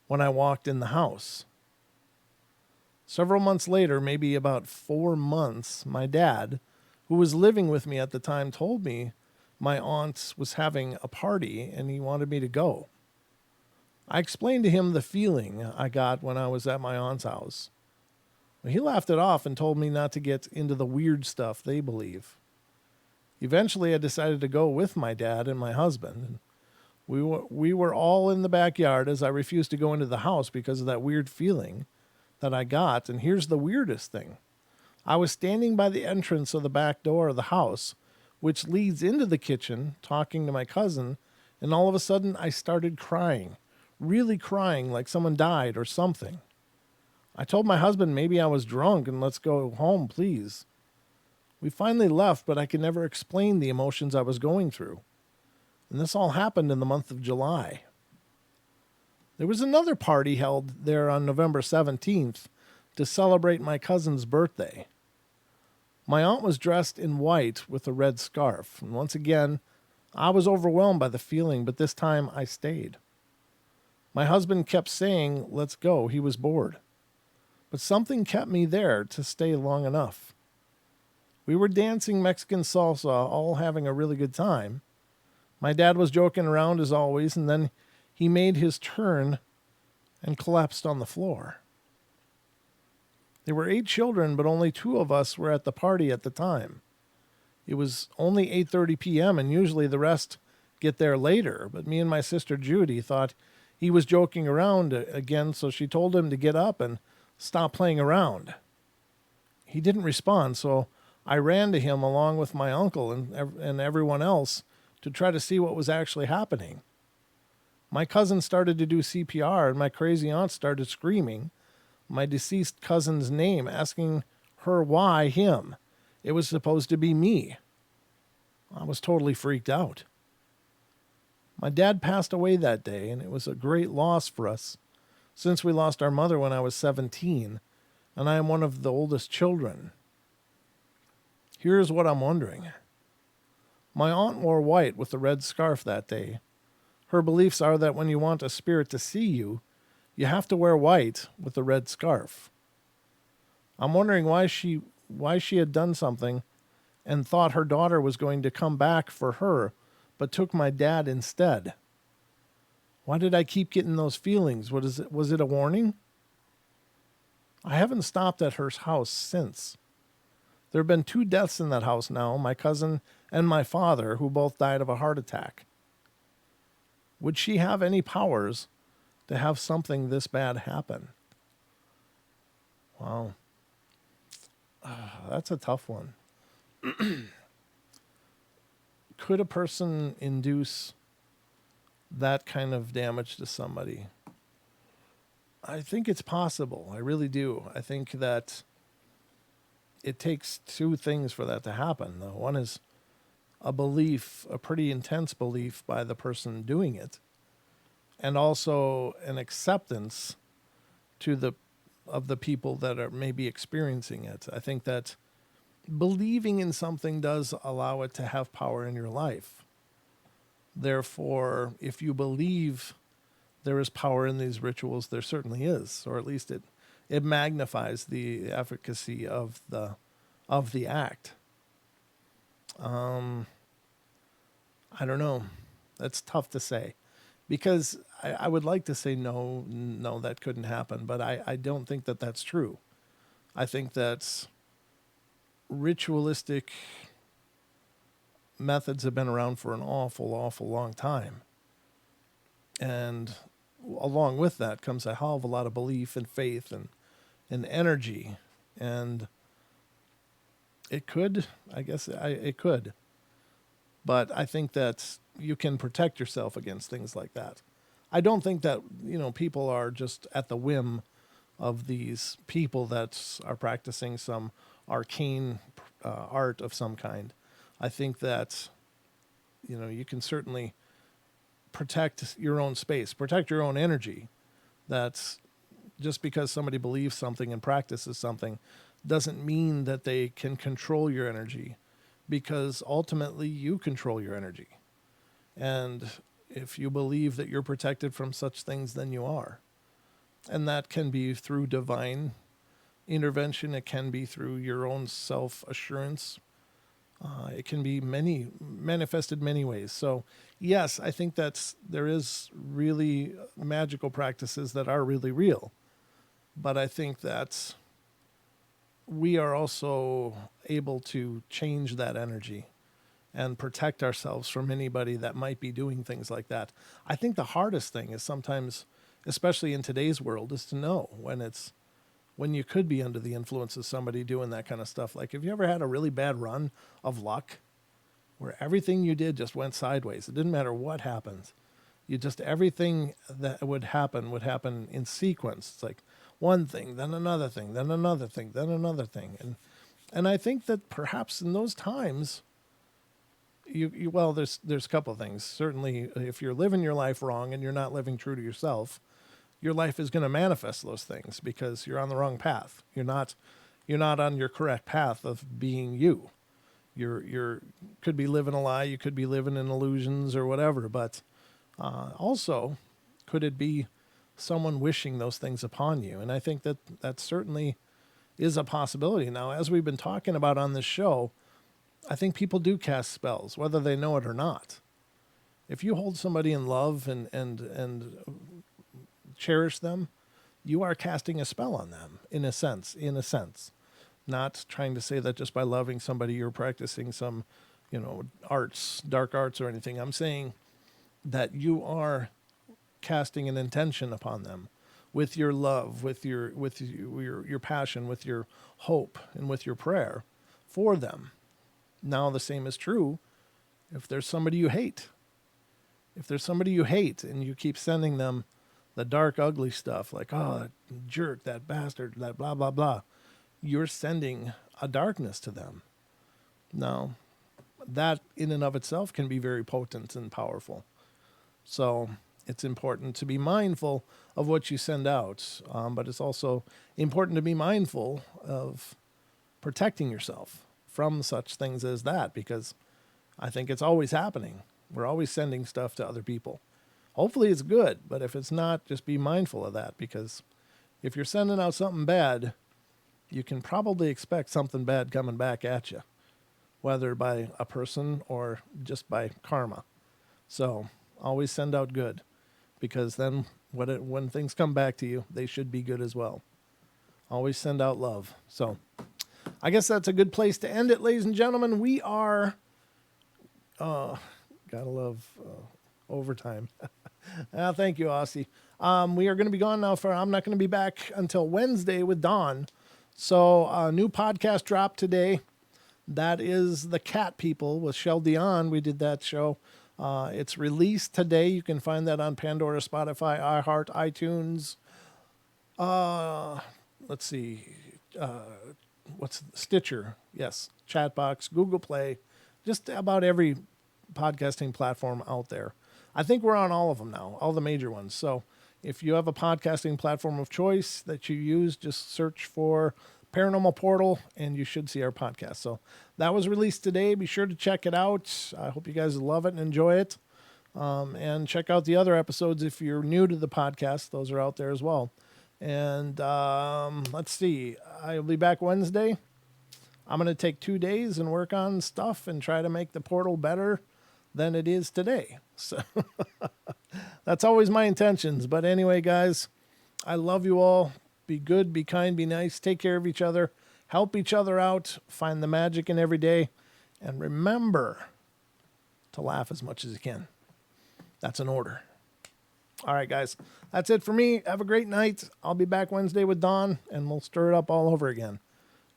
when I walked in the house. Several months later, maybe about 4 months, my dad, who was living with me at the time, told me my aunt was having a party and he wanted me to go. I explained to him the feeling I got when I was at my aunt's house. He laughed it off and told me not to get into the weird stuff they believe. Eventually, I decided to go with my dad and my husband. We were all in the backyard as I refused to go into the house because of that weird feeling that I got. And here's the weirdest thing. I was standing by the entrance of the back door of the house, which leads into the kitchen, talking to my cousin, and all of a sudden I started crying, really crying like someone died or something. I told my husband maybe I was drunk and let's go home, please. We finally left, but I could never explain the emotions I was going through. And this all happened in the month of July. There was another party held there on November 17th to celebrate my cousin's birthday. My aunt was dressed in white with a red scarf, and once again, I was overwhelmed by the feeling, but this time I stayed. My husband kept saying, let's go, he was bored. But something kept me there to stay long enough. We were dancing Mexican salsa, all having a really good time. My dad was joking around as always, and then he made his turn and collapsed on the floor. There were 8 children, but only 2 of us were at the party at the time. It was only 8:30 p.m., and usually the rest get there later, but me and my sister Judy thought he was joking around again, so she told him to get up and stop playing around. He didn't respond, so I ran to him along with my uncle and everyone else to try to see what was actually happening. My cousin started to do CPR, and my crazy aunt started screaming my deceased cousin's name, asking her why him. It was supposed to be me. I was totally freaked out. My dad passed away that day, and it was a great loss for us, since we lost our mother when I was 17, and I am one of the oldest children. Here's what I'm wondering. My aunt wore white with a red scarf that day. Her beliefs are that when you want a spirit to see you, you have to wear white with a red scarf. I'm wondering why she had done something and thought her daughter was going to come back for her, but took my dad instead. Why did I keep getting those feelings? Was it a warning? I haven't stopped at her house since. There have been 2 deaths in that house now, my cousin and my father, who both died of a heart attack. Would she have any powers to have something this bad happen? Wow. That's a tough one. Could a person induce that kind of damage to somebody? I think it's possible. I really do. I think that it takes 2 things for that to happen. One is a belief, a pretty intense belief by the person doing it, and also an acceptance of the people that are maybe experiencing it. I think that believing in something does allow it to have power in your life. Therefore, if you believe there is power in these rituals, there certainly is, or at least it magnifies the efficacy of the act. I don't know. That's tough to say, because I would like to say no, that couldn't happen, but I don't think that that's true. I think that ritualistic methods have been around for an awful, awful long time. And along with that comes a hell of a lot of belief and faith and energy. And it could, it could. But I think that you can protect yourself against things like that. I don't think that, people are just at the whim of these people that are practicing some arcane art of some kind. I think that, you can certainly protect your own space, protect your own energy. That's just because somebody believes something and practices something doesn't mean that they can control your energy, because ultimately you control your energy. And if you believe that you're protected from such things, then you are. And that can be through divine intervention, it can be through your own self assurance. It can be manifested many ways. So, yes, I think there is really magical practices that are really real. But I think that we are also able to change that energy and protect ourselves from anybody that might be doing things like that. I think the hardest thing is sometimes, especially in today's world, is to know when you could be under the influence of somebody doing that kind of stuff. Like, have you ever had a really bad run of luck where everything you did just went sideways? It didn't matter what happens. You just, everything that would happen in sequence. It's like one thing, then another thing, then another thing, then another thing. And I think that perhaps in those times, well, there's a couple of things. Certainly, if you're living your life wrong and you're not living true to yourself, your life is going to manifest those things because you're on the wrong path. You're not on your correct path of being you. You're could be living a lie. You could be living in illusions or whatever. But also, could it be someone wishing those things upon you? And I think that certainly is a possibility. Now, as we've been talking about on this show, I think people do cast spells, whether they know it or not. If you hold somebody in love and cherish them, you are casting a spell on them in a sense. Not trying to say that just by loving somebody you're practicing some, arts, dark arts or anything. I'm saying that you are casting an intention upon them with your love, with your passion, with your hope, and with your prayer for them. Now the same is true if there's somebody you hate. If there's somebody you hate and you keep sending them the dark, ugly stuff, like, oh, that jerk, that bastard, that blah, blah, blah, you're sending a darkness to them. Now, that in and of itself can be very potent and powerful. So it's important to be mindful of what you send out, but it's also important to be mindful of protecting yourself from such things as that, because I think it's always happening. We're always sending stuff to other people. Hopefully it's good, but if it's not, just be mindful of that, because if you're sending out something bad, you can probably expect something bad coming back at you, whether by a person or just by karma. So always send out good, because then when things come back to you, they should be good as well. Always send out love. So I guess that's a good place to end it, ladies and gentlemen. We are, gotta love overtime. Thank you, Aussie. We are going to be gone now I'm not going to be back until Wednesday with Dawn. So a new podcast dropped today. That is The Cat People with Shell Dion. We did that show. It's released today. You can find that on Pandora, Spotify, iHeart, iTunes. Let's see. What's Stitcher? Yes. Chatbox, Google Play, just about every podcasting platform out there. I think we're on all of them now, all the major ones. So if you have a podcasting platform of choice that you use, just search for Paranormal Portal and you should see our podcast. So that was released today. Be sure to check it out. I hope you guys love it and enjoy it. And check out the other episodes if you're new to the podcast. Those are out there as well. And let's see. I'll be back Wednesday. I'm going to take 2 days and work on stuff and try to make the portal better than it is today. So that's always my intentions. But anyway, guys, I love you all. Be good, be kind, be nice. Take care of each other. Help each other out. Find the magic in every day. And remember to laugh as much as you can. That's an order. All right, guys. That's it for me. Have a great night. I'll be back Wednesday with Dawn, and we'll stir it up all over again.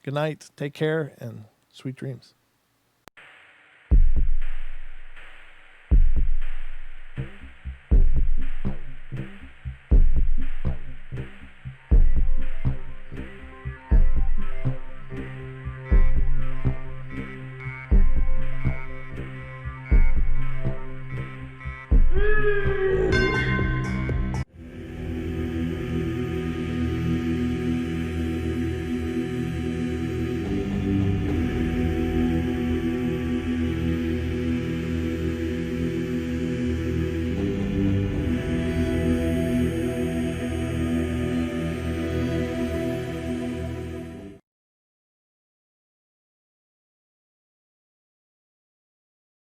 Good night. Take care, and sweet dreams.